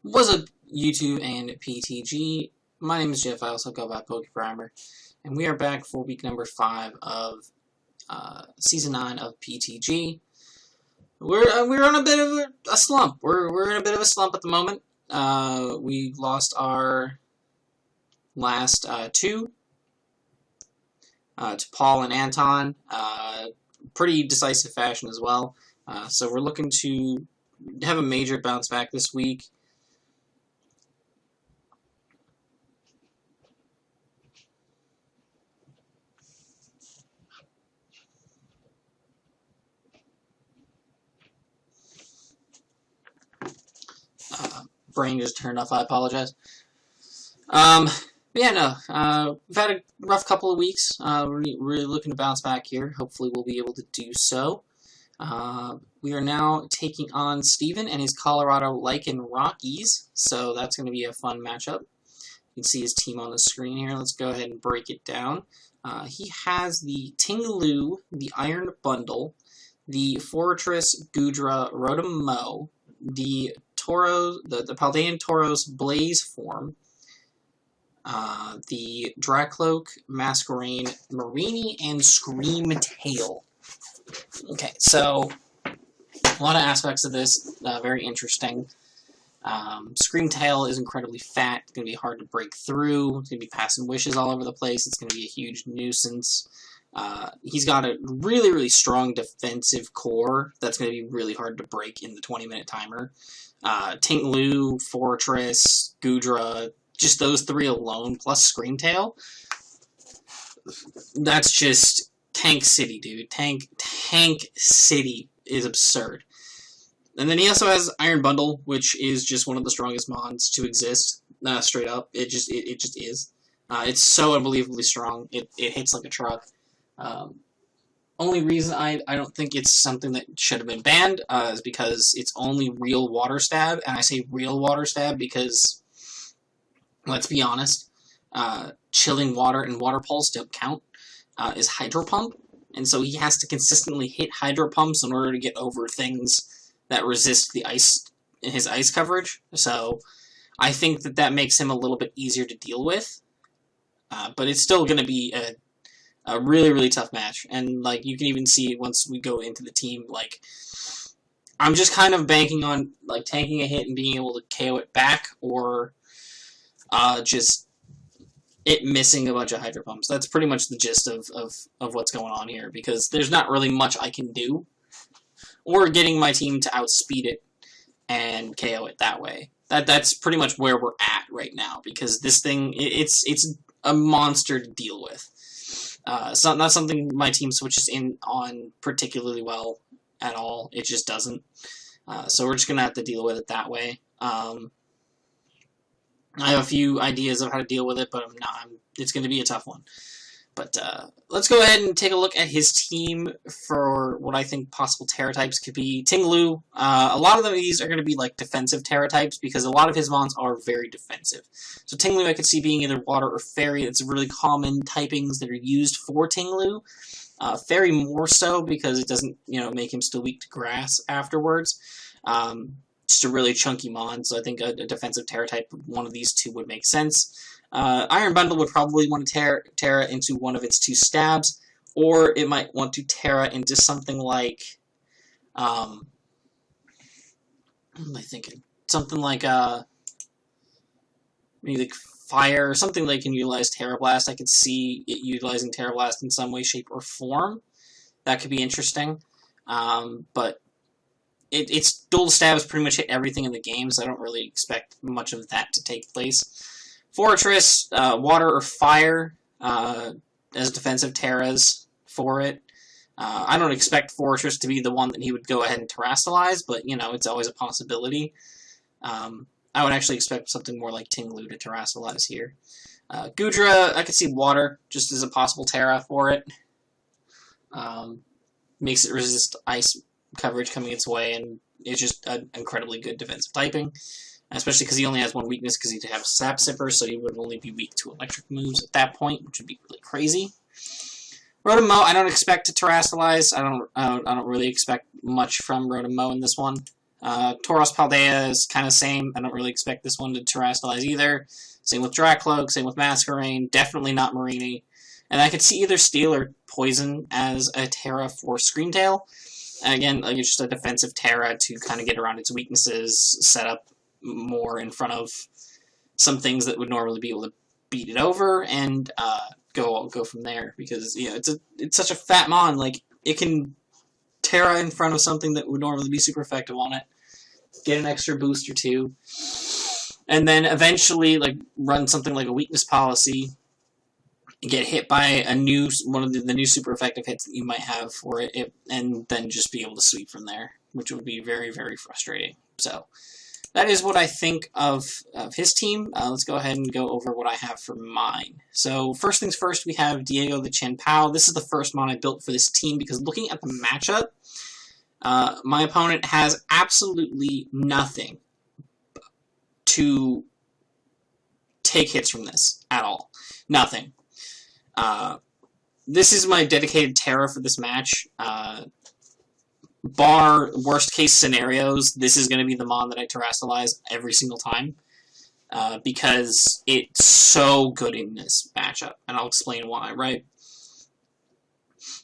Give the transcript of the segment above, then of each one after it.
What's up, YouTube and PTG? My name is Jeff. I also go by PokePrimer, and we are back for week number 5 of season 9 of PTG. We're on a bit of a slump. We're in a bit of a slump at the moment. We lost our last two to Paul and Anton, pretty decisive fashion as well. So we're looking to have a major bounce back this week. Brain just turned off. I apologize. We've had a rough couple of weeks. We're really looking to bounce back here. Hopefully we'll be able to do so. We are now taking on Steven and his Colorado Lycanrockies, so that's going to be a fun matchup. You can see his team on the screen here. Let's go ahead and break it down. He has the Tinglu, the Iron Bundle, the Fortress Gudra Rotom, the Tauros, the Paldean Tauros Blaze form, the Dracloak, Masquerain, Marini, and Scream Tail. Okay, so a lot of aspects of this, very interesting. Scream Tail is incredibly fat. It's going to be hard to break through. It's going to be passing wishes all over the place. It's going to be a huge nuisance. He's got a really, really strong defensive core that's going to be really hard to break in the 20-minute timer. Tinglu, Fortress, Gudra, just those three alone, plus Scream Tail. That's just Tank City, dude. Tank City is absurd. And then he also has Iron Bundle, which is just one of the strongest mons to exist. Straight up, it just is. It's so unbelievably strong. It hits like a truck. Only reason I don't think it's something that should have been banned is because it's only real water stab, and I say real water stab because, let's be honest, chilling water and water pulse don't count. Is Hydro Pump, and so he has to consistently hit Hydro Pumps in order to get over things that resist the ice in his ice coverage. So I think that makes him a little bit easier to deal with, but it's still going to be a really, really tough match. And like you can even see once we go into the team, like I'm just kind of banking on like tanking a hit and being able to KO it back, or just it missing a bunch of Hydro Pumps. That's pretty much the gist of what's going on here, because there's not really much I can do, or getting my team to outspeed it and KO it that way. That's pretty much where we're at right now, because this thing, it's a monster to deal with. It's not something my team switches in on particularly well at all. It just doesn't. So we're just going to have to deal with it that way. I have a few ideas of how to deal with it, but it's going to be a tough one. But let's go ahead and take a look at his team for what I think possible Terra types could be. Tinglu, a lot of these are going to be like defensive Terra types, because a lot of his mons are very defensive. So Tinglu I could see being either water or fairy. It's really common typings that are used for Tinglu. Fairy more so, because it doesn't make him still weak to grass afterwards. Just a really chunky mon, so I think a defensive Terra type, one of these two would make sense. Iron Bundle would probably want to Terra into one of its two stabs, or it might want to Terra into something like, what am I thinking? Something like, maybe like fire, or something they can utilize Terra Blast. I could see it utilizing Terra Blast in some way, shape, or form. That could be interesting. But its dual stabs pretty much hit everything in the game, so I don't really expect much of that to take place. Fortress, water or fire as defensive Terras for it. I don't expect Fortress to be the one that he would go ahead and terrastalize, but it's always a possibility. I would actually expect something more like Tinglu to terrastalize here. Gudra, I could see water just as a possible Terra for it. Makes it resist ice coverage coming its way, and it's just an incredibly good defensive typing, especially because he only has one weakness, because he'd have Sap Sipper, so he would only be weak to electric moves at that point, which would be really crazy. Rotom, I don't expect to terrastalize. I don't really expect much from Rotom in this one. Tauros Paldea is kind of same. I don't really expect this one to terrestrialize either. Same with Dracloak, same with Masquerain, definitely not Marini. And I could see either Steel or Poison as a Terra for Screamtail. Again, like it's just a defensive Terra to kind of get around its weaknesses, set up more in front of some things that would normally be able to beat it over, and go from there. Because it's such a fat mon, like it can Terra in front of something that would normally be super effective on it, get an extra boost or two, and then eventually like run something like a weakness policy, get hit by one of the new super effective hits that you might have for it, and then just be able to sweep from there, which would be very, very frustrating. So that is what I think of his team. Let's go ahead and go over what I have for mine. So first things first, we have Diego the Chen Pao. This is the first mon I built for this team because looking at the matchup, my opponent has absolutely nothing to take hits from this at all. Nothing. This is my dedicated Terra for this match. Bar worst case scenarios, this is going to be the mon that I terrestrialize every single time. Because it's so good in this matchup. And I'll explain why, right?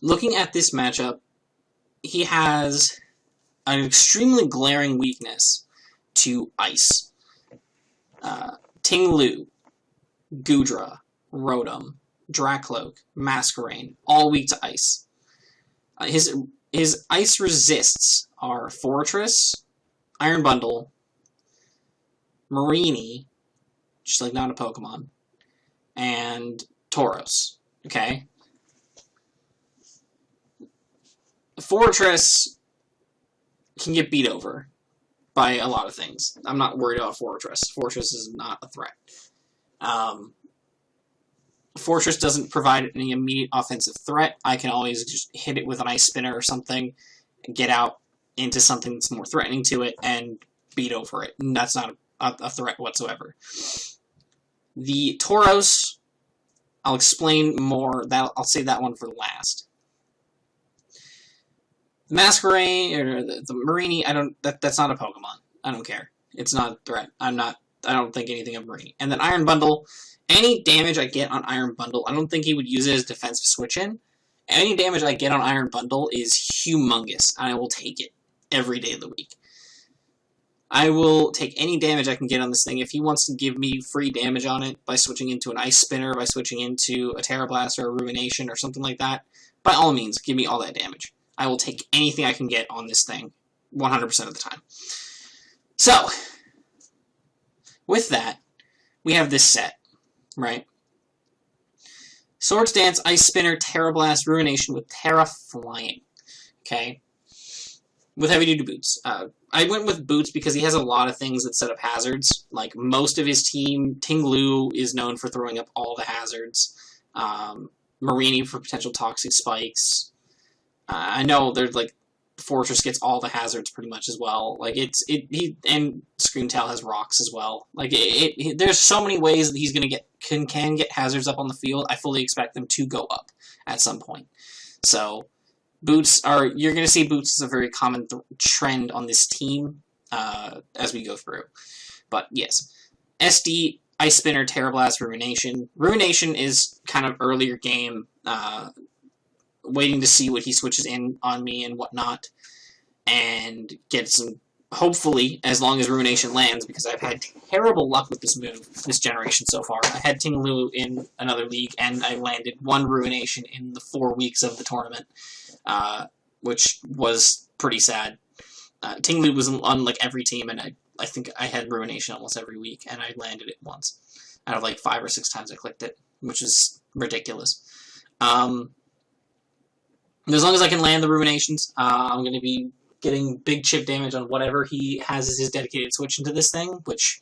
Looking at this matchup, he has an extremely glaring weakness to Ice. Ting Lu, Goodra, Rotom, Dracloak, Masquerain, all weak to Ice. His Ice resists are Fortress, Iron Bundle, Marini, just like not a Pokemon, and Tauros. Okay? Fortress can get beat over by a lot of things. I'm not worried about Fortress. Fortress is not a threat. Fortress doesn't provide any immediate offensive threat. I can always just hit it with an Ice Spinner or something, and get out into something that's more threatening to it, and beat over it. And that's not a threat whatsoever. The Tauros, I'll explain more. I'll save that one for last. The Masquerain, or the Marini, that's not a Pokemon. I don't care. It's not a threat. I don't think anything of Marini. And then Iron Bundle, any damage I get on Iron Bundle, I don't think he would use it as defensive switch-in. Any damage I get on Iron Bundle is humongous, and I will take it every day of the week. I will take any damage I can get on this thing. If he wants to give me free damage on it by switching into an Ice Spinner, by switching into a Terra Blast or a Ruination or something like that, by all means, give me all that damage. I will take anything I can get on this thing 100% of the time. So, with that, we have this set, right? Swords Dance, Ice Spinner, Terra Blast, Ruination with Terra Flying. Okay? With heavy-duty boots. I went with boots because he has a lot of things that set up hazards. Like, most of his team, Ting Lu is known for throwing up all the hazards. Marini for potential toxic spikes. I know there's, like, Fortress gets all the hazards pretty much as well. Like, and Screamtail has rocks as well. Like, there's so many ways that he's gonna can get hazards up on the field. I fully expect them to go up at some point. So, you're gonna see boots as a very common trend on this team, as we go through. But, yes. SD, Ice Spinner, Terra Blast, Ruination. Ruination is kind of earlier game, waiting to see what he switches in on me and whatnot, and get some, hopefully, as long as Ruination lands, because I've had terrible luck with this move this generation so far. I had Ting Lu in another league, and I landed one Ruination in the 4 weeks of the tournament, which was pretty sad. Ting Lu was on, like, every team, and I think I had Ruination almost every week, and I landed it once, out of, like, 5 or 6 times I clicked it, which is ridiculous. As long as I can land the Ruinations, I'm going to be getting big chip damage on whatever he has as his dedicated switch into this thing, which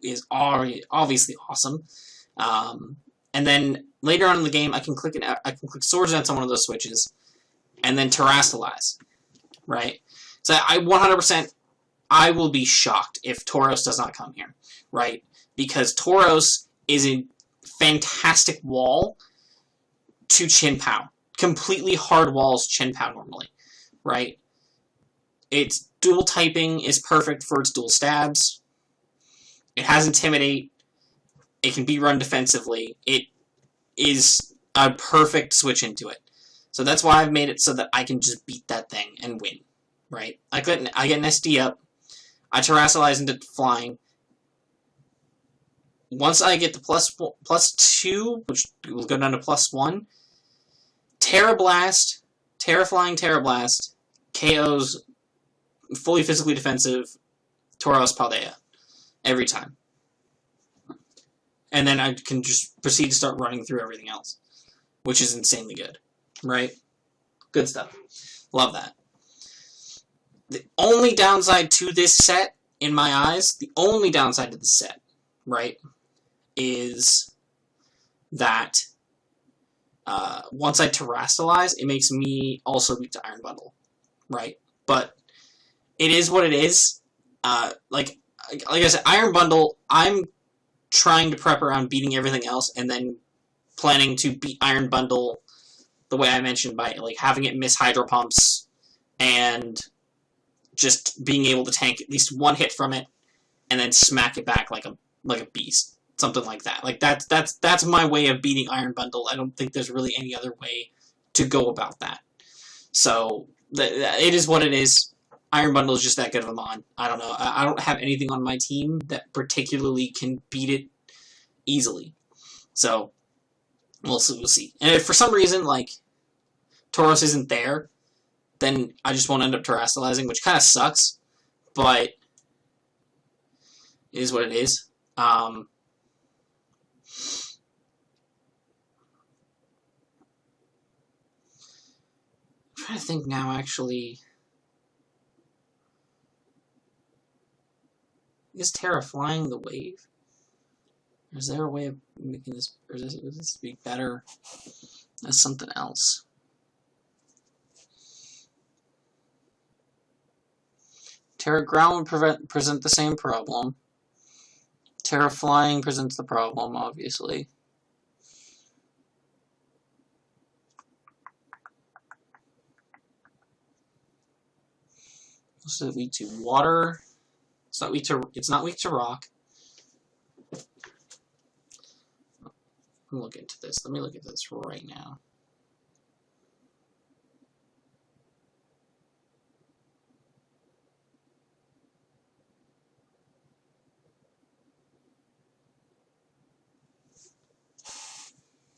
is already obviously awesome. And then later on in the game, I can click Swords Dance on one of those switches, and then Terrestrialize, right? So I 100%, I will be shocked if Tauros does not come here, right? Because Tauros is a fantastic wall to Chin Pao. Completely hard walls Chin Pao normally, right? Its dual typing is perfect for its dual stabs. It has Intimidate. It can be run defensively. It is a perfect switch into it. So that's why I've made it so that I can just beat that thing and win, right? I get an SD up. I Terrasilize into flying. Once I get the +2, which will go down to +1, Terrablast, Terraflying Terrablast, KOs fully physically defensive Tauros Paldea every time. And then I can just proceed to start running through everything else, which is insanely good, right? Good stuff. Love that. The only downside to this set, in my eyes, the only downside to this set, right, is that once I Terrasilize, it makes me also weak to Iron Bundle, right? But it is what it is. Like I said, Iron Bundle, I'm trying to prep around beating everything else and then planning to beat Iron Bundle the way I mentioned by like having it miss Hydro Pumps and just being able to tank at least one hit from it and then smack it back like a beast. Something like that. Like that's my way of beating Iron Bundle. I don't think there's really any other way to go about that. So it is what it is. Iron Bundle is just that good of a mon. I don't know. I don't have anything on my team that particularly can beat it easily. So we'll see. And if for some reason like Tauros isn't there, then I just won't end up Terrasilizing, which kind of sucks. But it is what it is. I'm trying to think now, actually. Is Terra flying the wave? Or is there a way of making this, or would this be better as something else? Terra ground would present the same problem. Terra flying presents the problem, obviously. What's it weak to? Water. It's not weak to rock. Let me look into this. Let me look at this right now.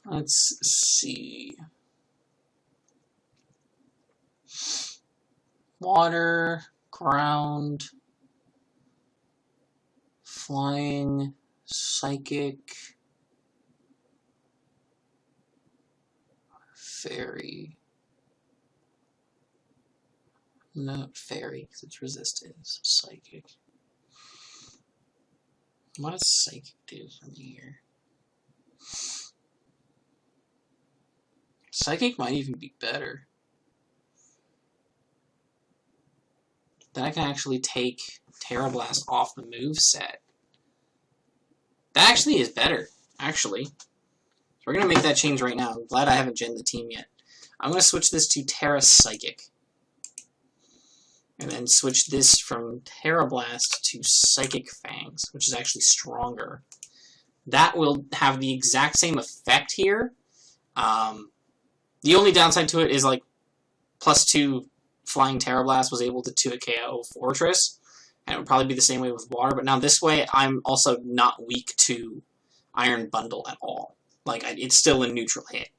Let's see. Water, ground, flying, psychic, fairy. Not fairy, because it's resistance. Psychic. What does psychic do from here? Psychic might even be better. Then I can actually take Terra Blast off the move set. That actually is better, actually. So we're going to make that change right now. I'm glad I haven't genned the team yet. I'm going to switch this to Terra Psychic. And then switch this from Terra Blast to Psychic Fangs, which is actually stronger. That will have the exact same effect here. The only downside to it is like +2 Flying Terra Blast was able to 2-hit KO Fortress, and it would probably be the same way with Water, but now this way I'm also not weak to Iron Bundle at all. Like, it's still a neutral hit.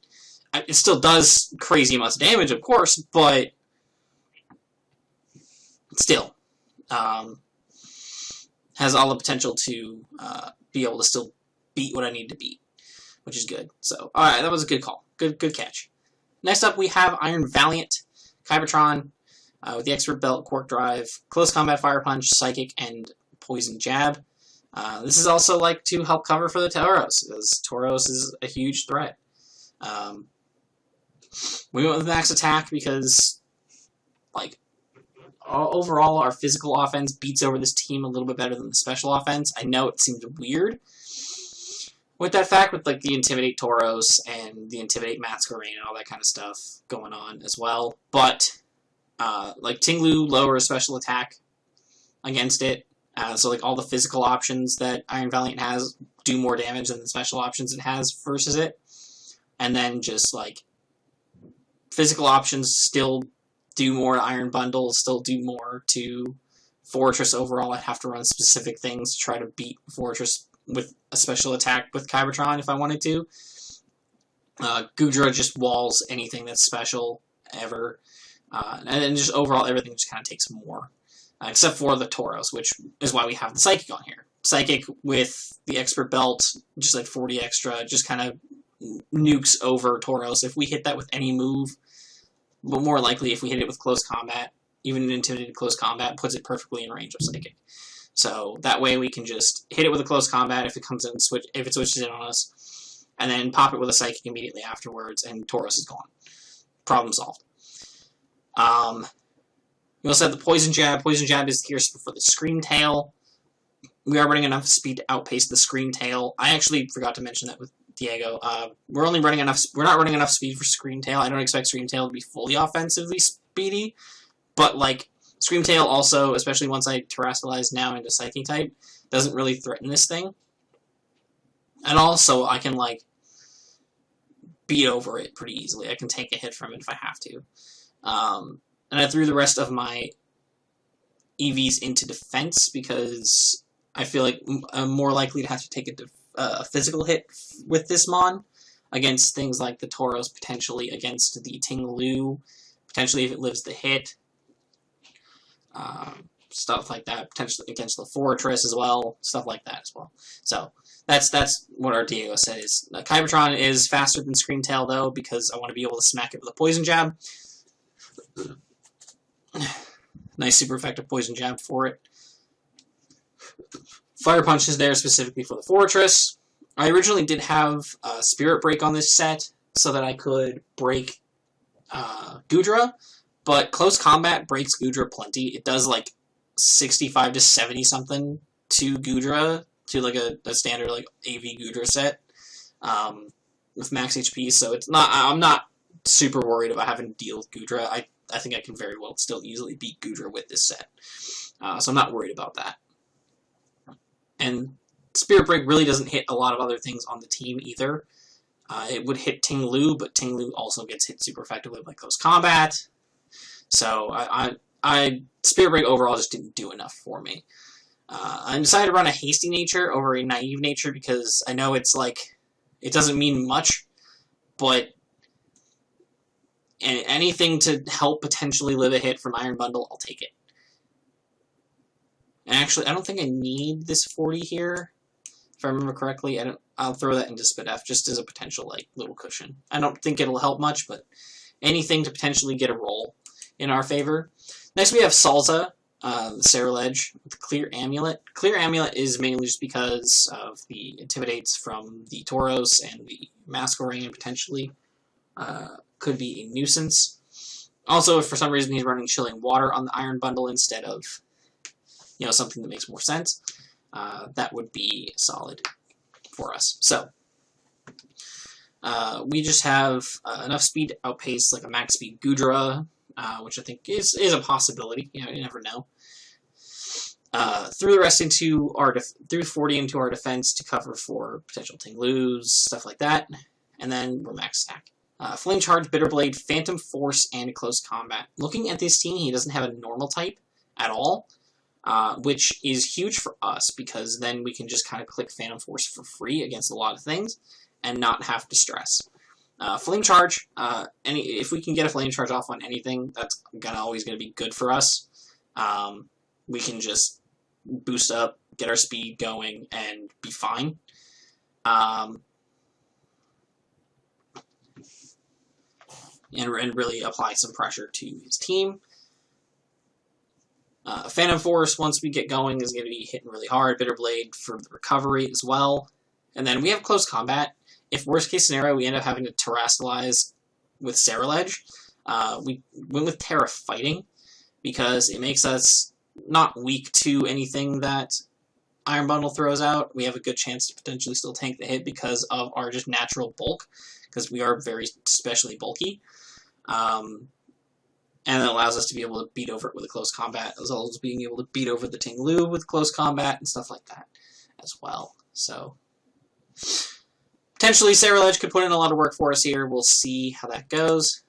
It still does crazy amounts of damage, of course, but still has all the potential to be able to still beat what I need to beat, which is good. So, alright, that was a good call. Good catch. Next up, we have Iron Valiant, Kybertron, with the Expert Belt, Quark Drive, Close Combat Fire Punch, Psychic, and Poison Jab. This is also like to help cover for the Tauros, because Tauros is a huge threat. We went with max attack because, like, overall our physical offense beats over this team a little bit better than the special offense. I know it seems weird with that fact, with like the Intimidate Tauros and the Intimidate Masquerain and all that kind of stuff going on as well, but Like Tinglu lowers special attack against it. So like all the physical options that Iron Valiant has do more damage than the special options it has versus it. And then just like physical options still do more to Iron Bundle, still do more to Fortress overall. I'd have to run specific things to try to beat Fortress with a special attack with Kybertron if I wanted to. Gudra just walls anything that's special ever. And then just overall everything just kind of takes more. Except for the Tauros, which is why we have the Psychic on here. Psychic with the Expert Belt, just like 40 extra, just kind of nukes over Tauros. If we hit that with any move, but more likely if we hit it with close combat, even an intimidated close combat, puts it perfectly in range of Psychic. So that way we can just hit it with a close combat if it comes in and if it switches in on us, and then pop it with a Psychic immediately afterwards, and Tauros is gone. Problem solved. We also have the Poison Jab. Poison Jab is here for the Scream Tail. We are running enough speed to outpace the Scream Tail. I actually forgot to mention that with Diego. We're not running enough speed for Scream Tail. I don't expect Scream Tail to be fully offensively speedy, but like Scream Tail also, especially once I terrestrialize now into Psychic type, doesn't really threaten this thing. And also I can like beat over it pretty easily. I can take a hit from it if I have to. And I threw the rest of my EVs into defense because I feel like I'm more likely to have to take a physical hit with this mon against things like the Tauros, potentially against the Tinglu, potentially if it lives the hit, stuff like that, potentially against the Fortress as well, stuff like that as well. So that's what our Diego said is. Kybertron is faster than Scream Tail though, because I want to be able to smack it with a Poison Jab. Nice super effective Poison Jab for it. Fire Punch is there specifically for the Fortress. I originally did have Spirit Break on this set so that I could break Gudra, but Close Combat breaks Gudra plenty. It does like 65 to 70 something to Gudra, to like a standard like AV Gudra set with max HP, so it's not. I'm not super worried about having to deal with Gudra. I think I can very well still easily beat Gudra with this set. So I'm not worried about that. And Spirit Break really doesn't hit a lot of other things on the team either. It would hit Tinglu, but Tinglu also gets hit super effectively by Close Combat. So I Spirit Break overall just didn't do enough for me. I decided to run a Hasty Nature over a Naive Nature because I know it's like, it doesn't mean much, but anything to help potentially live a hit from Iron Bundle, I'll take it. And actually, I don't think I need this 40 here. If I remember correctly, I'll throw that into Spit F just as a potential like little cushion. I don't think it'll help much, but anything to potentially get a roll in our favor. Next we have Salza, the Cerulege, with the Clear Amulet. Clear Amulet is mainly just because of the Intimidates from the Tauros and the Masquerain, and potentially could be a nuisance. Also, if for some reason he's running Chilling Water on the Iron Bundle instead of, you know, something that makes more sense, that would be solid for us. So, we just have enough speed to outpace like a max speed Gudra, which I think is a possibility. You know, you never know. Threw the rest into our threw 40 into our defense to cover for potential Tinglus, stuff like that, and then we're max stack. Flame Charge, Bitter Blade, Phantom Force, and Close Combat. Looking at this team, he doesn't have a normal type at all, which is huge for us because then we can just kind of click Phantom Force for free against a lot of things and not have to stress. Flame Charge, if we can get a Flame Charge off on anything, that's always going to be good for us. We can just boost up, get our speed going, and be fine. And really apply some pressure to his team. Phantom Force, once we get going, is going to be hitting really hard. Bitter Blade for the recovery as well. And then we have Close Combat. If worst case scenario, we end up having to terrestrialize with Cerulege, we went with Terra Fighting because it makes us not weak to anything that Iron Bundle throws out. We have a good chance to potentially still tank the hit because of our just natural bulk, because we are very especially bulky. And it allows us to be able to beat over it with a close combat, as well as being able to beat over the Ting Lu with close combat and stuff like that as well. So, potentially Sarah Ledge could put in a lot of work for us here. We'll see how that goes.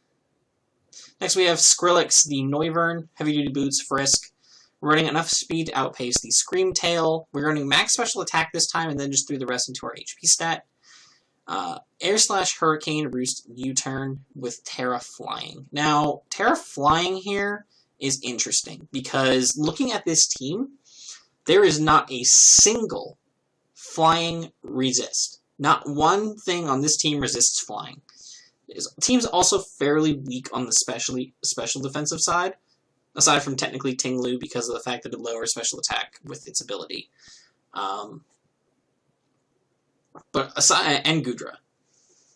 Next we have Skrillex, the Noivern, heavy-duty boots, Frisk. We're running enough speed to outpace the Scream Tail. We're running max special attack this time, and then just threw the rest into our HP stat. Air slash Hurricane, Roost, U-turn with Terra Flying. Now, Terra Flying here is interesting, because looking at this team, there is not a single flying resist. Not one thing on this team resists flying. The team's also fairly weak on the special defensive side, aside from technically Ting Lu because of the fact that it lowers special attack with its ability. And Gudra.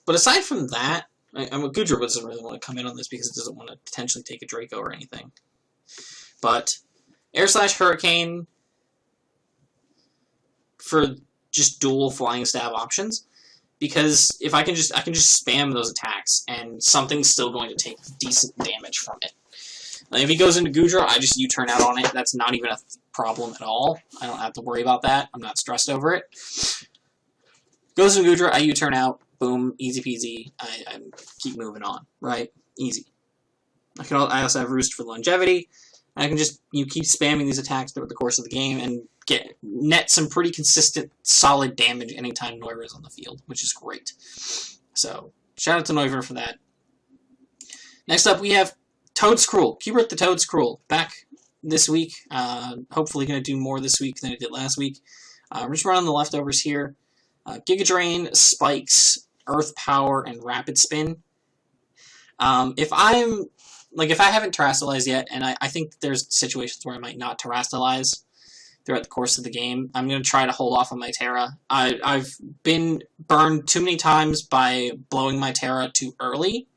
But aside from that, Gudra doesn't really want to come in on this because it doesn't want to potentially take a Draco or anything. But Air slash Hurricane for just dual flying stab options, because if I can just spam those attacks and something's still going to take decent damage from it. Like if he goes into Gudra, I just U-turn out on it. That's not even a problem at all. I don't have to worry about that. I'm not stressed over it. Goes into Gudra, I U-turn out. Boom, easy peasy. I keep moving on, right? Easy. I also have Roost for longevity. And I can just keep spamming these attacks throughout the course of the game and net some pretty consistent, solid damage anytime Noivern is on the field, which is great. So, shout out to Noivern for that. Next up, we have Toadscruel. Cubert the Toadscruel. Back this week. Hopefully going to do more this week than I did last week. We're just running the leftovers here. Giga Drain, Spikes, Earth Power, and Rapid Spin. If I haven't Terrastalized yet, and I think there's situations where I might not Terrastalize throughout the course of the game, I'm going to try to hold off on my Terra. I've been burned too many times by blowing my Terra too early.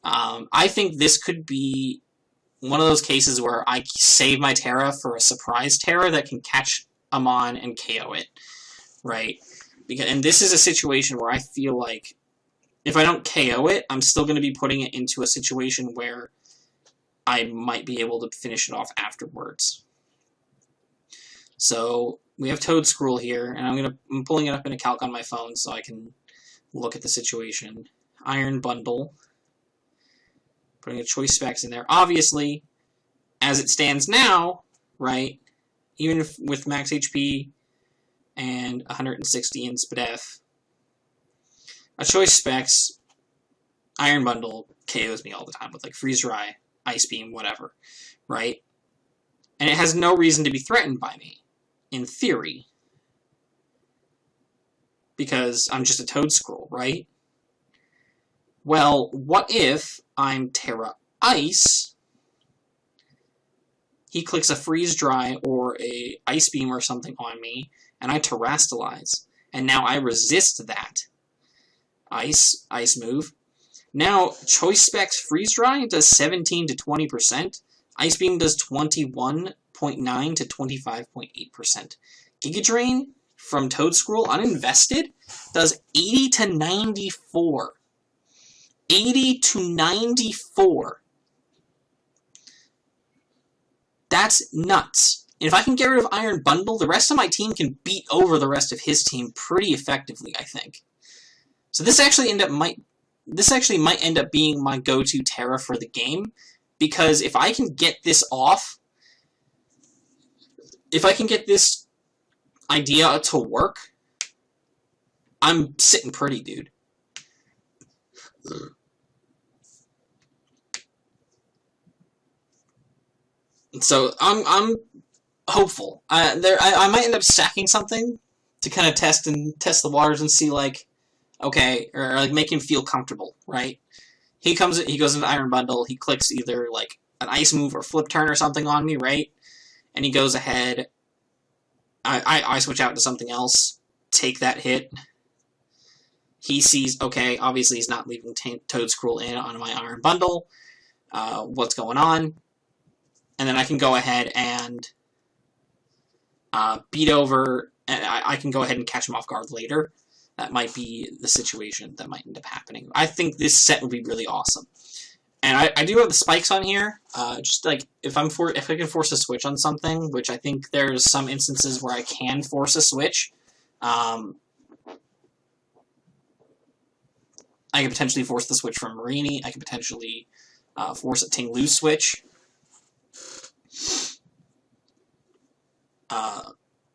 I think this could be one of those cases where I save my Terra for a surprise Terra that can catch Amon and KO it, right? And this is a situation where I feel like if I don't KO it, I'm still going to be putting it into a situation where I might be able to finish it off afterwards. So we have Toadscruel here, and I'm pulling it up in a calc on my phone so I can look at the situation. Iron Bundle. Putting a choice specs in there. Obviously, as it stands now, right, even with max HP and 160 in SPDEF, a choice specs, Iron Bundle KOs me all the time with like Freeze Dry, Ice Beam, whatever, right? And it has no reason to be threatened by me, in theory, because I'm just a Toadscruel, right? Well, what if I'm Terra Ice, he clicks a Freeze Dry or a Ice Beam or something on me, and I Terrastalize, and now I resist that Ice move. Now, Choice Specs Freeze Dry does 17 to 20%, Ice Beam does 21.9 to 25.8%. Giga Drain from Toadscruel, uninvested, does 80 to 94. 80 to 94. That's nuts. And if I can get rid of Iron Bundle, the rest of my team can beat over the rest of his team pretty effectively, I think. So this actually might end up being my go-to Terra for the game, because if I can get this off, if I can get this idea to work, I'm sitting pretty, dude. So I'm hopeful. I might end up stacking something to kind of test the waters and see, like, okay, or like make him feel comfortable, right? He goes into Iron Bundle, he clicks either like an Ice move or Flip Turn or something on me, right? And he goes ahead. I switch out to something else, take that hit. He sees, okay, obviously he's not leaving Toadscruel in on my Iron Bundle. What's going on? And then I can go ahead and beat over, and I can go ahead and catch him off guard later. That might be the situation that might end up happening. I think this set would be really awesome. And I do have the spikes on here. Just like if I can force a switch on something, which I think there's some instances where I can force a switch. I can potentially force the switch from Marini. I can potentially force a Ting-Lu switch.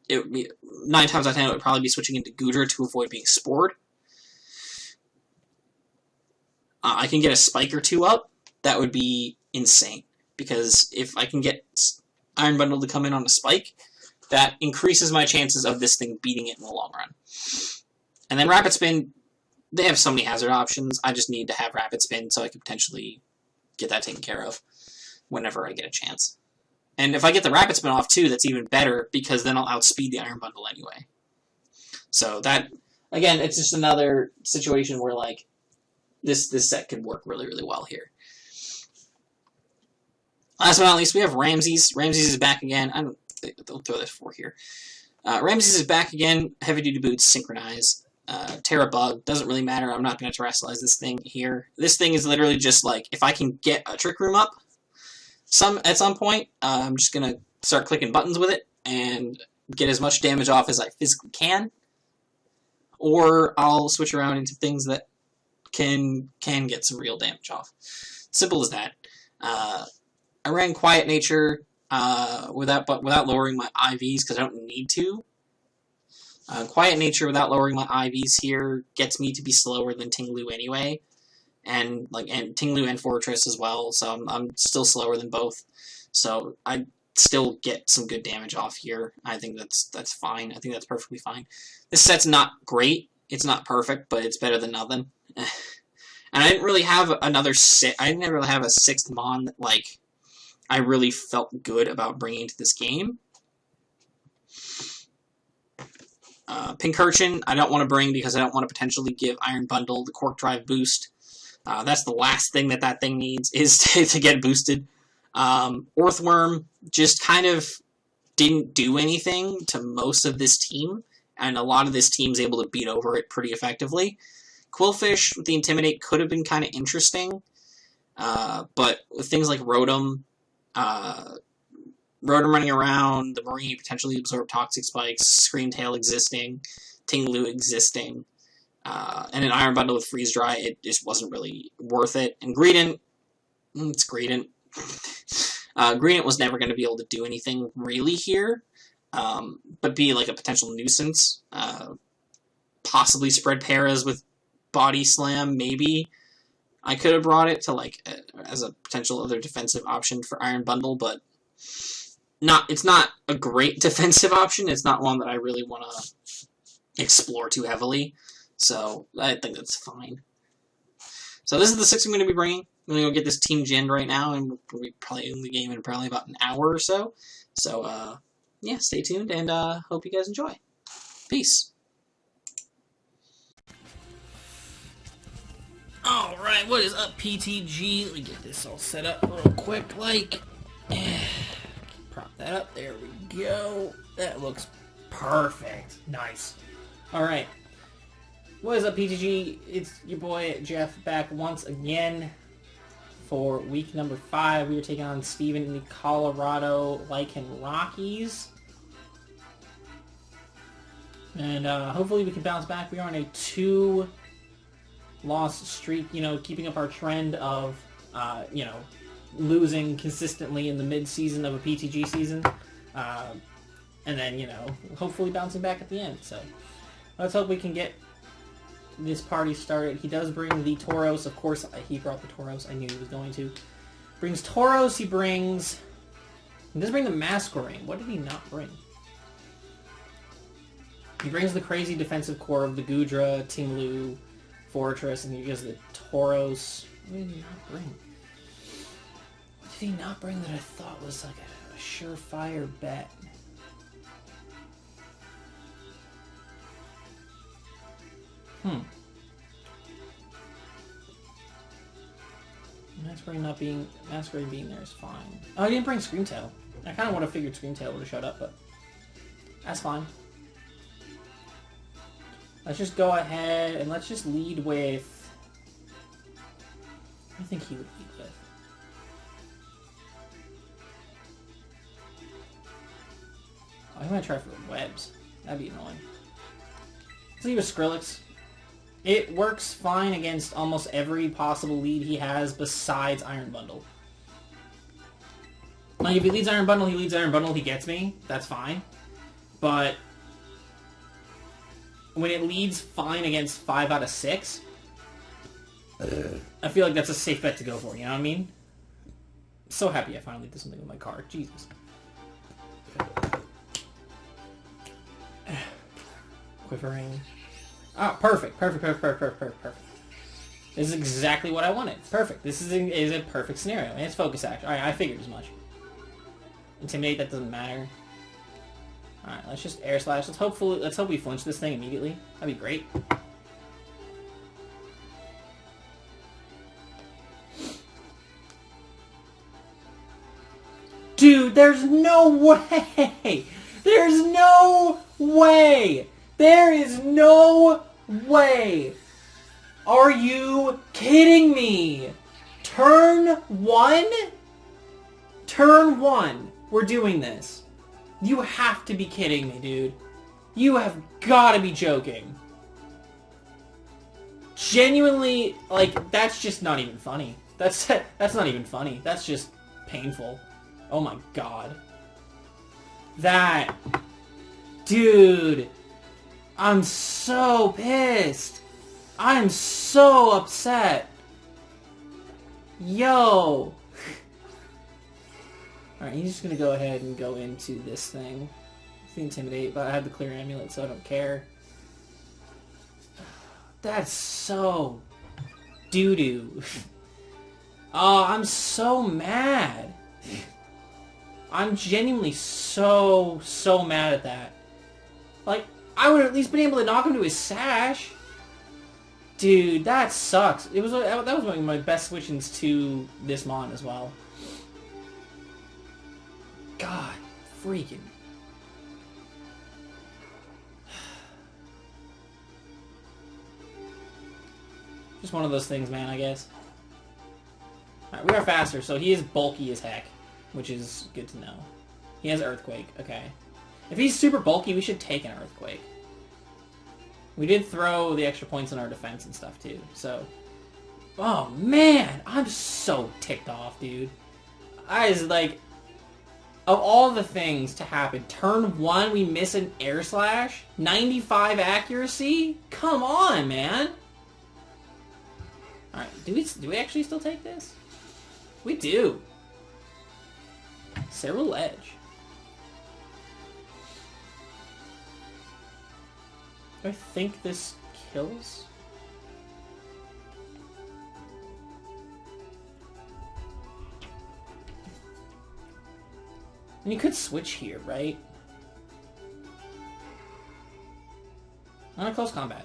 It would be 9 times out of 10 it would probably be switching into Goodra to avoid being spored. I can get a spike or 2 up. That would be insane, because if I can get Iron Bundle to come in on a spike, that increases my chances of this thing beating it in the long run. And then Rapid Spin, they have so many hazard options. I just need to have Rapid Spin so I can potentially get that taken care of whenever I get a chance. And if I get the Rapid Spin off too, that's even better, because then I'll outspeed the Iron Bundle anyway. So that, again, it's just another situation where, like, this set could work really, really well here. Last but not least, we have Ramses. Ramses is back again. They'll throw this 4 here. Ramses is back again. Heavy Duty Boots, Synchronize. Terra Bug, doesn't really matter. I'm not going to terrestrialize this thing here. This thing is literally just like, if I can get a Trick Room up at some point, I'm just going to start clicking buttons with it and get as much damage off as I physically can. Or I'll switch around into things that can get some real damage off. Simple as that. I ran Quiet Nature without lowering my IVs, because I don't need to. Quiet Nature without lowering my IVs here gets me to be slower than Ting-Lu anyway, and Ting-Lu and Fortress as well. So I'm still slower than both. So I still get some good damage off here. I think that's fine. I think that's perfectly fine. This set's not great. It's not perfect, but it's better than nothing. And I didn't really have I didn't really have a 6th Mon that, like, I really felt good about bringing to this game. Pincurchin, I don't want to bring because I don't want to potentially give Iron Bundle the Quark Drive boost. That's the last thing that thing needs, is to get boosted. Orthworm just kind of didn't do anything to most of this team, and a lot of this team's able to beat over it pretty effectively. Quillfish with the Intimidate could have been kind of interesting, but with things like Rotom running around, the Marini potentially absorb Toxic Spikes, Screamtail existing, Ting-Lu existing, and an Iron Bundle with Freeze Dry, it just wasn't really worth it. And Greedent, it's Greedent. Greedent was never going to be able to do anything really here, but be like a potential nuisance. Possibly spread Paras with Body Slam, maybe. I could have brought it to, like, as a potential other defensive option for Iron Bundle, but it's not a great defensive option. It's not one that I really want to explore too heavily, so I think that's fine. So this is the 6 I'm going to be bringing. I'm going to go get this Team Gen right now, and we'll be probably in the game in probably about an hour or so. So, yeah, stay tuned, and hope you guys enjoy. Peace. Alright, what is up, PTG? Let me get this all set up real quick, like, prop that up, there we go. That looks perfect. Nice. Alright, what is up, PTG? It's your boy, Jeff, back once again for week number 5. We are taking on Steven in the Colorado Lycanrockies. And hopefully we can bounce back. We are on a 2 loss streak, you know, keeping up our trend of, you know, losing consistently in the mid-season of a PTG season. And then, you know, hopefully bouncing back at the end. So let's hope we can get this party started. He does bring the Tauros. Of course, he brought the Tauros. I knew he was going to. Brings Tauros. He does bring the Masquerain. What did he not bring? He brings the crazy defensive core of the Goodra, Ting-Lu, Fortress, and he gives the Tauros. What did he not bring? What did he not bring that I thought was like a surefire bet? Masquerain being there is fine. Oh, he didn't bring Screamtail. I kind of would have figured Screamtail would have showed up, but that's fine. Let's just go ahead and let's just lead with I think he would lead with. Oh, I'm gonna try for webs. That'd be annoying. Let's leave with Skrillex. It works fine against almost every possible lead he has besides Iron Bundle. Like, if he leads Iron Bundle, he leads Iron Bundle, he gets me. That's fine. But when it leads fine against 5 out of 6, I feel like that's a safe bet to go for, you know what I mean? So happy I finally did something with my card. Jesus. Quivering. Oh, perfect. Perfect. This is exactly what I wanted. Perfect. This is a perfect scenario. And it's focus action. Alright, I figured as much. Intimidate, that doesn't matter. Alright, let's just air slash. Let's hope we flinch this thing immediately. That'd be great. Dude, there's no way! There's no way! There is no way! Are you kidding me? Turn 1? Turn 1. We're doing this. You have to be kidding me, dude. You have got to be joking. Genuinely, like, that's just not even funny. That's not even funny. That's just painful. Oh my god. That... Dude. I'm so pissed. I'm so upset. Yo. Alright, he's just gonna go ahead and go into this thing. It's the Intimidate, but I have the Clear Amulet, so I don't care. That's so... doo-doo. Oh, I'm so mad. I'm genuinely so mad at that. Like, I would have at least been able to knock him to his sash. Dude, that sucks. That was one of my best switch-ins to this mon as well. God, freaking. Just one of those things, man, I guess. Alright, we are faster, so he is bulky as heck, which is good to know. He has Earthquake, okay. If he's super bulky, we should take an Earthquake. We did throw the extra points in our defense and stuff, too, so... Oh, man! I'm so ticked off, dude. I was like... Of all the things to happen, turn 1, we miss an air slash? 95 accuracy? Come on, man! Alright, do we actually still take this? We do. Several Ledge. Do I think this kills? And you could switch here, right? On a close combat.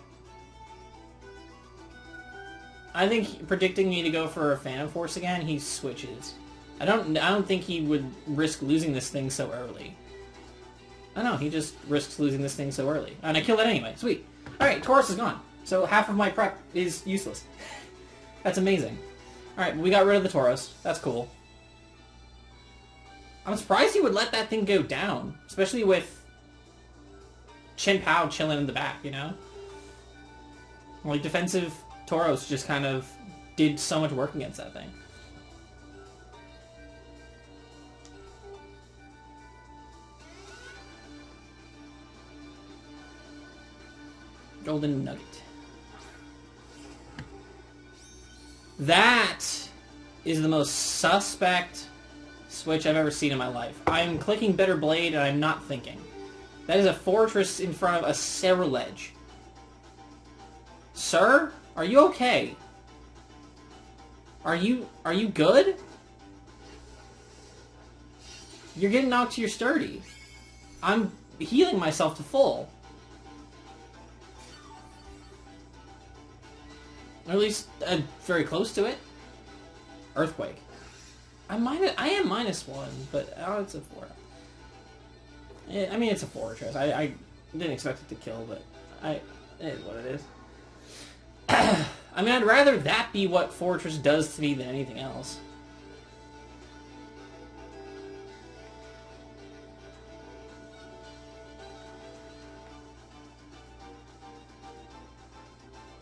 I think predicting me to go for a Phantom Force again, he switches. I don't think he would risk losing this thing so early. I know, he just risks losing this thing so early. And I killed it anyway. Sweet. Alright, Taurus is gone. So half of my prep is useless. That's amazing. Alright, we got rid of the Tauros. That's cool. I'm surprised he would let that thing go down. Especially with Chen Pao chilling in the back, you know? Like, defensive Tauros just kind of did so much work against that thing. Golden Nugget. That is the most suspect switch I've ever seen in my life. I'm clicking Bitter Blade and I'm not thinking. That is a fortress in front of a Serra Ledge. Sir? Are you okay? Are you good? You're getting knocked to your sturdy. I'm healing myself to full. Or at least very close to it. Earthquake. I am -1, but oh, it's a 4. I mean, it's a fortress. I didn't expect it to kill, but it is what it is. I mean, I'd rather that be what Fortress does to me than anything else.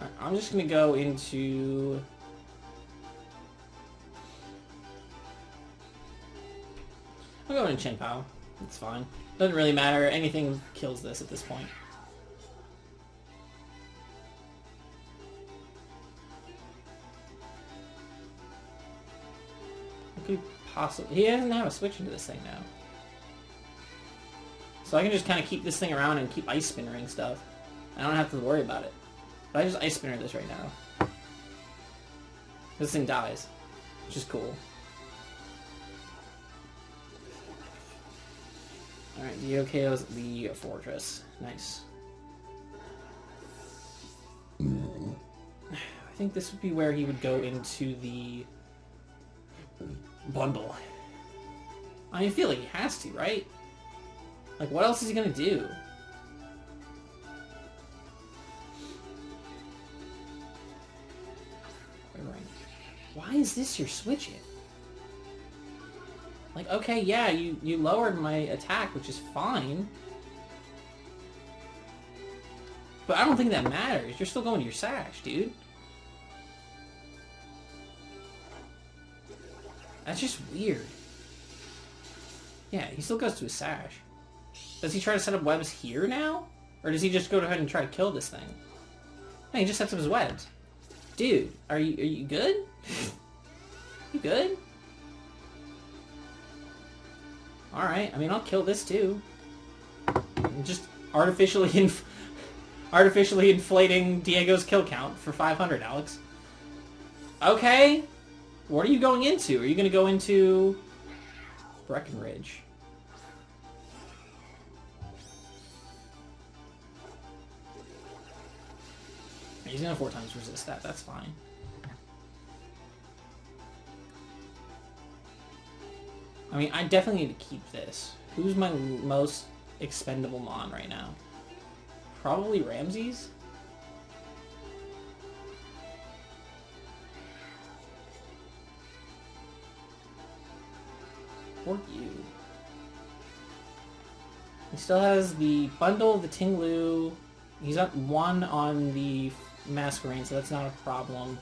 Right, I'm just gonna go into... I'm going to Chen Pao. It's fine. Doesn't really matter. Anything kills this at this point. Could possibly... He doesn't have a switch into this thing now. So I can just kind of keep this thing around and keep ice spinnering stuff. I don't have to worry about it. But I just ice spinner this right now. This thing dies. Which is cool. Alright, Yoko's the Fortress. Nice. I think this would be where he would go into the bundle. I feel like he has to, right? Like, what else is he gonna do? Why is this your switch it? Like, okay, yeah, you lowered my attack, which is fine. But I don't think that matters. You're still going to your sash, dude. That's just weird. Yeah, he still goes to his sash. Does he try to set up webs here now? Or does he just go ahead and try to kill this thing? No, he just sets up his webs. Dude, are you good? You good? Alright, I mean, I'll kill this too. I'm just artificially inflating Diego's kill count for 500, Alex. Okay. What are you going into? Are you going to go into Breckenridge? He's going to 4 times resist that. That's fine. I mean, I definitely need to keep this. Who's my most expendable Mon right now? Probably Ramses? Or you. He still has the bundle, the Tinglu. He's got 1 on the Masquerade, so that's not a problem.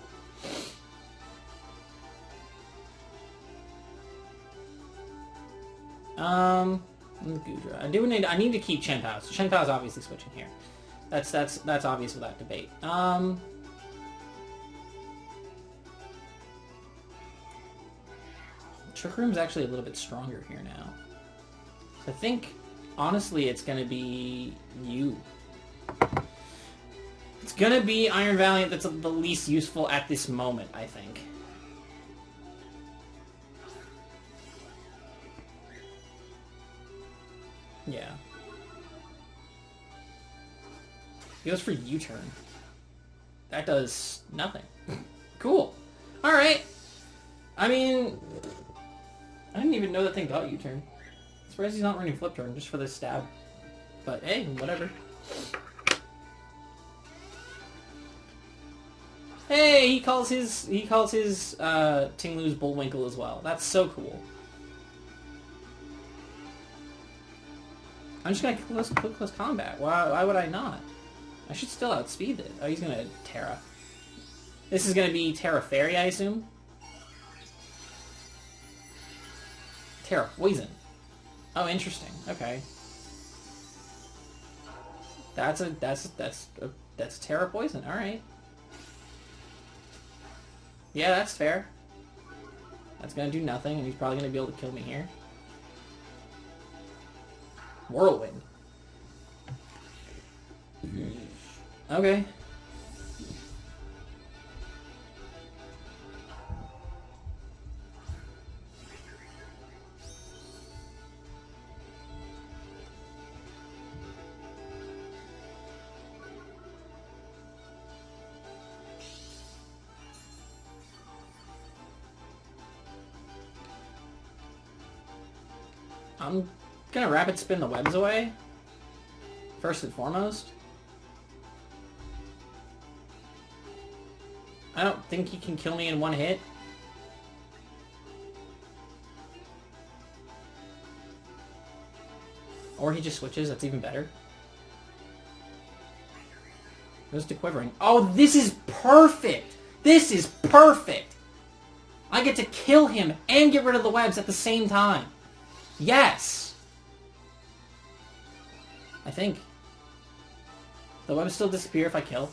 Gudra. I need to keep Chen Pao. So Chen Pao is obviously switching here. That's obvious without debate. Trick Room's actually a little bit stronger here now. So I think, honestly, it's gonna be you. It's gonna be Iron Valiant that's the least useful at this moment, I think. Yeah. He goes for U-turn. That does nothing. Cool. Alright. I mean, I didn't even know that thing got U-turn. Surprised he's not running flip turn just for this stab. But hey, whatever. Hey, he calls his Tinglu's Bullwinkle as well. That's so cool. I'm just gonna close combat. Why would I not? I should still outspeed it. Oh, he's gonna Terra. This is gonna be Terra Fairy, I assume. Terra Poison. Oh, interesting. Okay. That's a Terra Poison. All right. Yeah, that's fair. That's gonna do nothing, and he's probably gonna be able to kill me here. Whirlwind. Okay. I'm gonna rapid spin the webs away, first and foremost. I don't think he can kill me in one hit. Or he just switches, that's even better. Goes to quivering. Oh, this is perfect! This is perfect! I get to kill him and get rid of the webs at the same time. Yes! I think. The webs still disappear if I kill.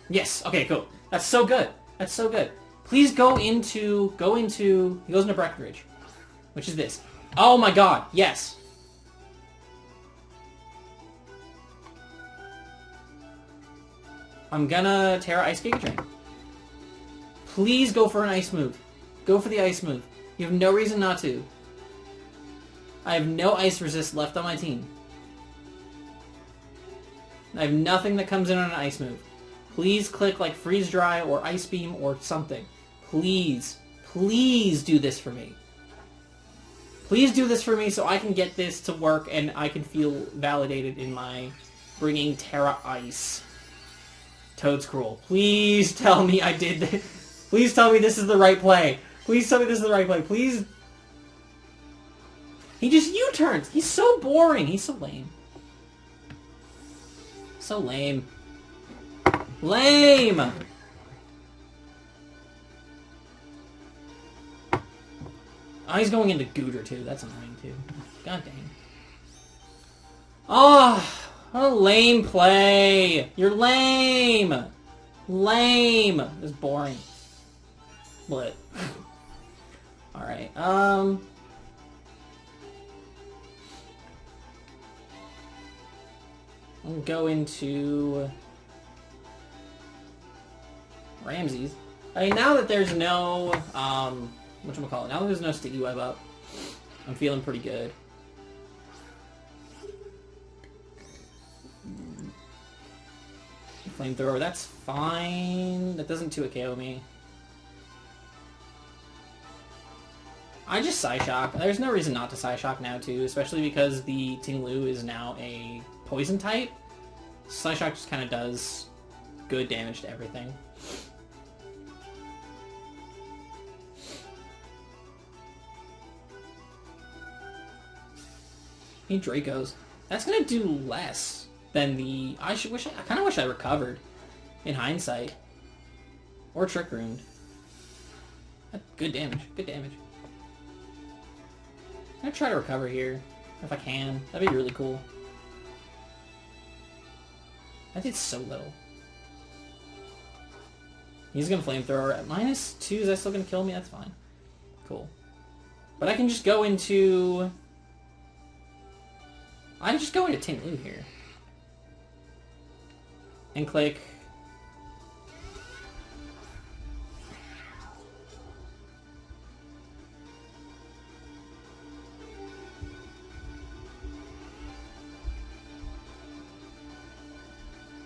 Yes! Okay, cool. That's so good. That's so good. Please go into... He goes into Breckenridge. Which is this. Oh my god, yes! I'm gonna Terra Ice Giga Drain. Please go for an ice move. Go for the ice move. You have no reason not to. I have no ice resist left on my team. I have nothing that comes in on an ice move. Please click like Freeze Dry or Ice Beam or something. Please. Please do this for me. Please do this for me so I can get this to work and I can feel validated in my bringing Terra Ice. Toad's Cruel. Please tell me I did this. Please tell me this is the right play. Please tell me this is the right play. Please. He just U-turns. He's so boring. He's so lame. So lame. Lame! Oh, he's going into Gooter, too. That's annoying, too. God dang. Oh, what a lame play. You're lame. Lame. It's boring. What? Alright, I'll go into Ramses. I mean, now that there's no, whatchamacallit, now that there's no Sticky Web up, I'm feeling pretty good. Flamethrower, that's fine. That doesn't 2-hit KO me. I just Psyshock. There's no reason not to Psyshock now, too, especially because the Ting-Lu is now a poison type. Psyshock just kind of does good damage to everything. Hey, Dracos. That's gonna do less than the... I kind of wish I recovered in hindsight. Or Trick Ruined. Good damage. Good damage. I'm gonna try to recover here, if I can. That'd be really cool. I did so little. He's gonna Flamethrower. At -2, is that still gonna kill me? That's fine. Cool. But I can just go into... I'm just going to Ting-Lu here. And click...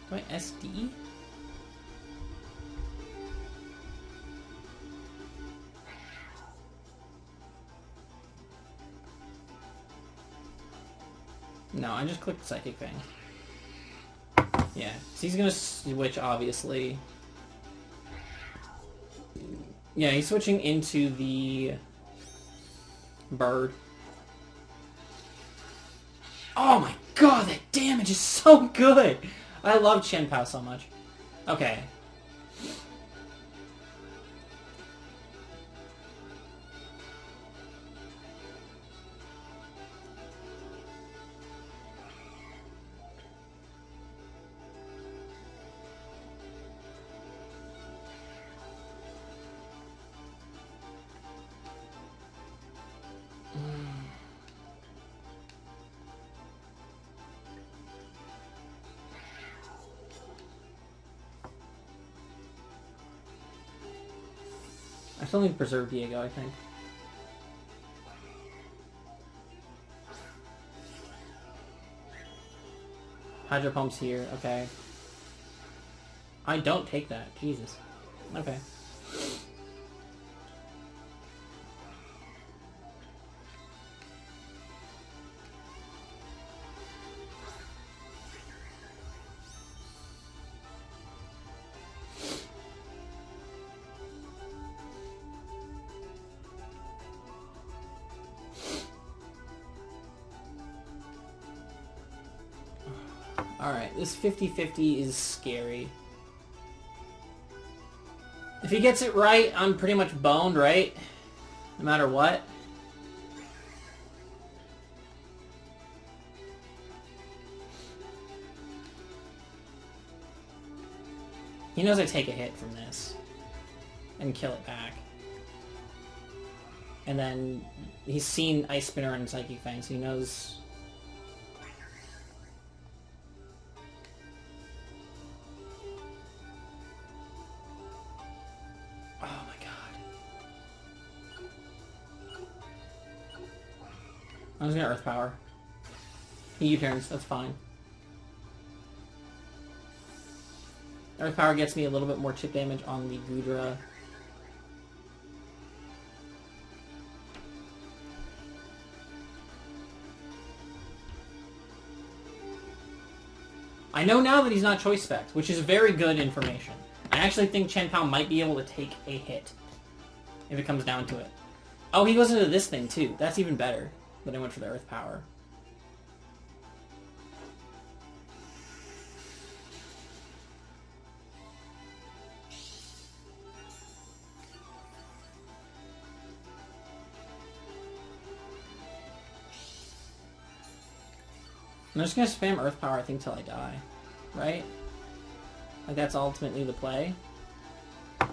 Do I SD? No, I just clicked Psychic Fang. Yeah, so he's gonna switch, obviously. Yeah, he's switching into the bird. Oh my god, that damage is so good! I love Chen Pao so much. Okay. I still need to preserve Diego, I think. Hydro Pump's here, okay. I don't take that, Jesus. Okay. Alright, this 50-50 is scary. If he gets it right, I'm pretty much boned, right? No matter what. He knows I take a hit from this. And kill it back. And then he's seen Ice Spinner and Psychic Fang, so he knows... Oh my god. I'm just gonna Earth Power. He U-turns, that's fine. Earth Power gets me a little bit more chip damage on the Goodra. I know now that he's not Choice Spec, which is very good information. I actually think Chen Pao might be able to take a hit if it comes down to it. Oh, he goes into this thing too. That's even better than I went for the Earth Power. I'm just gonna spam Earth Power, I think, till I die. Right? Like, that's ultimately the play. I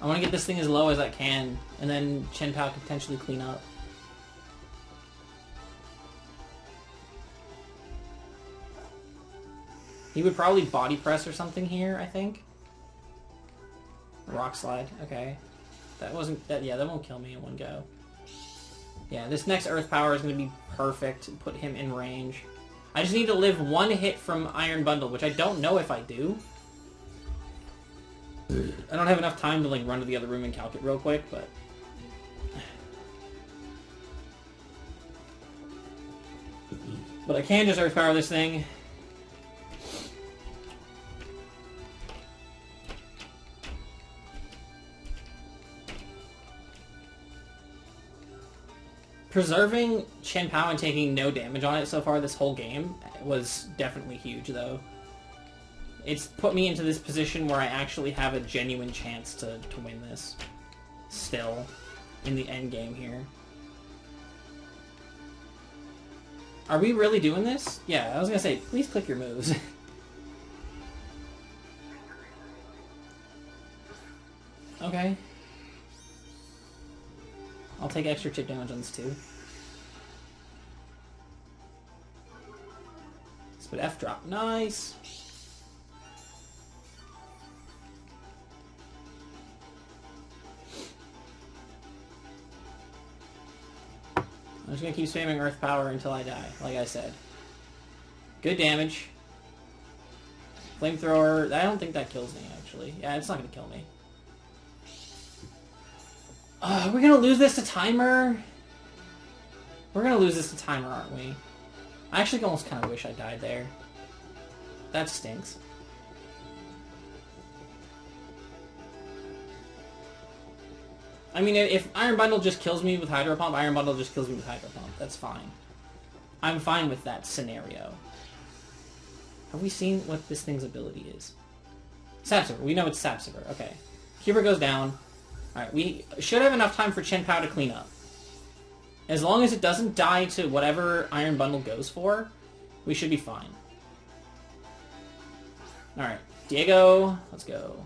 want to get this thing as low as I can, and then Chen Pao can potentially clean up. He would probably Body Press or something here, I think. Rock Slide, okay. That wasn't... yeah, that won't kill me in one go. Yeah, this next Earth Power is going to be perfect. Put him in range. I just need to live one hit from Iron Bundle, which I don't know if I do. I don't have enough time to like run to the other room and calc it real quick, but... But I can just Earth Power this thing. Preserving Chen Pao and taking no damage on it so far this whole game was definitely huge, though. It's put me into this position where I actually have a genuine chance to win this. Still. In the end game here. Are we really doing this? Yeah, I was gonna say, please click your moves. Okay. I'll take extra chip damage on this too. Split F drop. Nice! I'm just gonna keep spamming Earth Power until I die, like I said. Good damage. Flamethrower. I don't think that kills me, actually. Yeah, it's not gonna kill me. We're gonna lose this to timer? We're gonna lose this to timer, aren't we? I actually almost kind of wish I died there. That stinks. I mean, if Iron Bundle just kills me with Hydro Pump, Iron Bundle just kills me with Hydro Pump. That's fine. I'm fine with that scenario. Have we seen what this thing's ability is? Sapsiver. We know it's Sapsiver. Okay. Cuber goes down. Alright, we should have enough time for Chen Pao to clean up. As long as it doesn't die to whatever Iron Bundle goes for, we should be fine. Alright, Diego, let's go.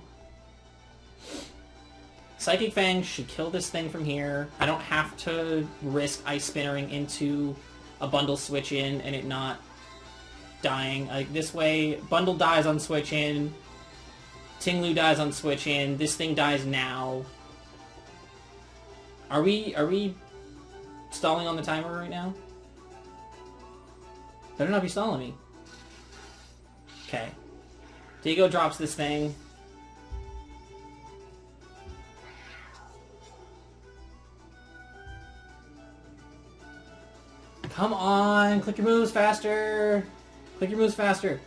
Psychic Fang should kill this thing from here. I don't have to risk Ice Spinnering into a Bundle switch in and it not dying. Like, this way, Bundle dies on switch in, Tinglu dies on switch in, this thing dies now. Are we stalling on the timer right now? Better not be stalling me. Okay. Diego drops this thing. Come on! Click your moves faster! Click your moves faster.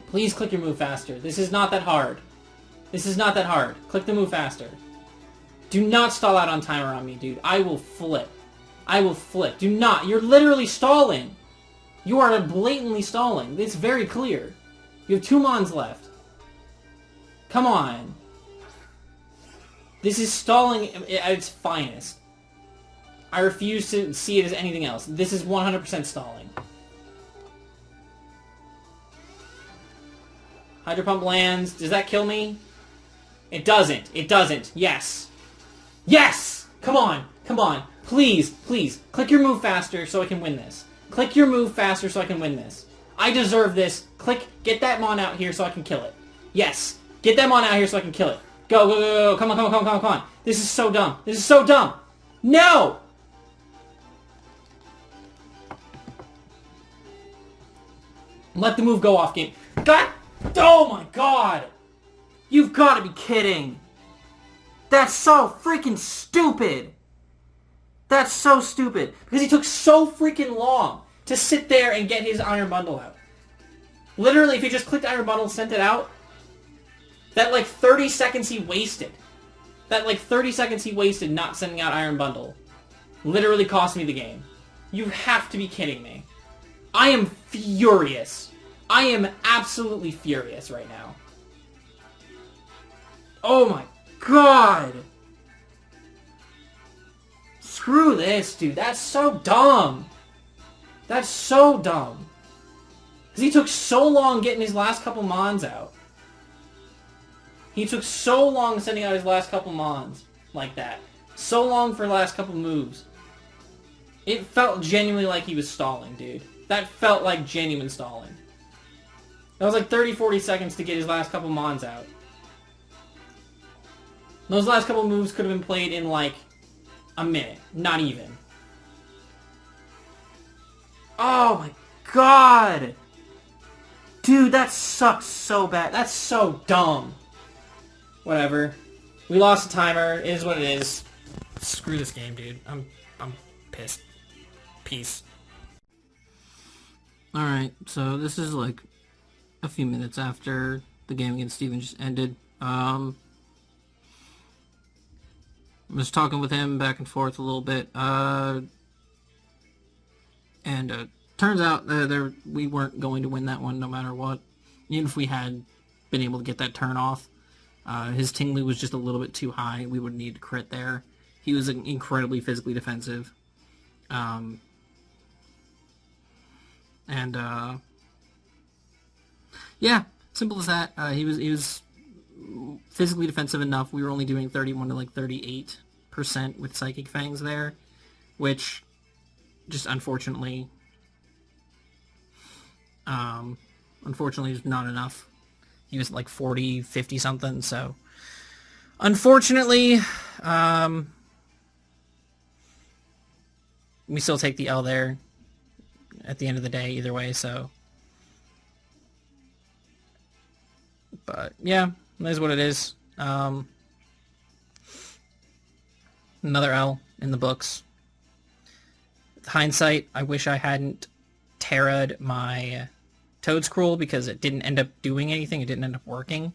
Please click your move faster. This is not that hard. This is not that hard. Click the move faster. Do not stall out on timer on me, dude. I will flip. I will flip. Do not. You're literally stalling. You are blatantly stalling. It's very clear. You have 2 Mons left. Come on. This is stalling at its finest. I refuse to see it as anything else. This is 100% stalling. Hydro Pump lands. Does that kill me? It doesn't. It doesn't. Yes. Yes! Come on. Come on. Please, please. Click your move faster so I can win this. Click your move faster so I can win this. I deserve this. Click. Get that Mon out here so I can kill it. Yes. Get that Mon out here so I can kill it. Go, go, go, go. Come on, come on, come on, come on, come on. This is so dumb. This is so dumb. No! Let the move go off game. God! Oh my god! You've got to be kidding. That's so freaking stupid. That's so stupid. Because he took so freaking long to sit there and get his Iron Bundle out. Literally, if he just clicked Iron Bundle and sent it out, that like 30 seconds he wasted. That like 30 seconds he wasted not sending out Iron Bundle literally cost me the game. You have to be kidding me. I am furious. I am absolutely furious right now. Oh my god! Screw this, dude. That's so dumb. That's so dumb. Because he took so long getting his last couple Mons out. He took so long sending out his last couple Mons like that. So long for the last couple moves. It felt genuinely like he was stalling, dude. That felt like genuine stalling. That was like 30-40 seconds to get his last couple Mons out. Those last couple moves could have been played in like a minute. Not even. Oh my god! Dude, that sucks so bad. That's so dumb. Whatever. We lost the timer. It is what it is. Screw this game, dude. I'm pissed. Peace. Alright, so this is like a few minutes after the game against Steven just ended. I was talking with him back and forth a little bit, and turns out we weren't going to win that one no matter what. Even if we had been able to get that turn off, his Tinglu was just a little bit too high. We would need to crit there. He was incredibly physically defensive. Yeah, simple as that. He was physically defensive enough. We were only doing 31 to like 38% with Psychic Fangs there, which just unfortunately is not enough. He was like 40, 50 something, so unfortunately, we still take the L there at the end of the day either way, so. But yeah, that is what it is. Another L in the books. With hindsight, I wish I hadn't Terra'd my Toadscruel because it didn't end up doing anything. It didn't end up working.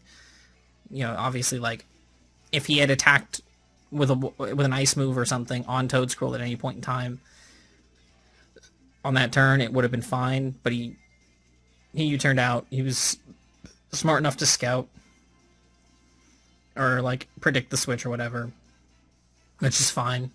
You know, obviously, like, if he had attacked with an ice move or something on Toadscruel at any point in time on that turn, it would have been fine. But he turned out. He was smart enough to scout or like predict the switch or whatever, which is fine.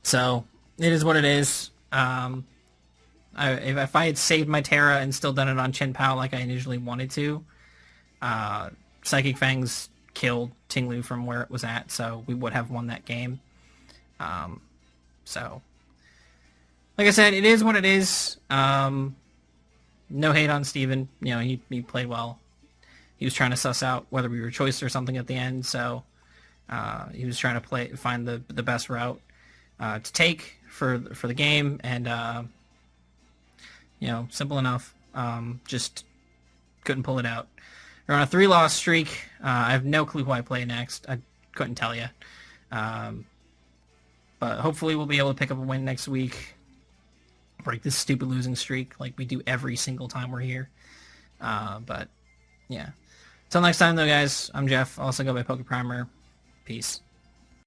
So it is what it is. If I had saved my Terra and still done it on Chen Pao like I initially wanted to, Psychic Fangs killed Tinglu from where it was at, so we would have won that game. So like I said, it is what it is. No hate on Steven. You know, he played well. He was trying to suss out whether we were choice or something at the end, so he was trying to find the best route to take for the game, and you know, simple enough. Just couldn't pull it out. We're on a 3-loss streak. I have no clue who I play next. I couldn't tell you. But hopefully we'll be able to pick up a win next week. Break this stupid losing streak like we do every single time we're here. But yeah. Until next time though, guys, I'm Jeff. I also go by PokePrimer. Peace.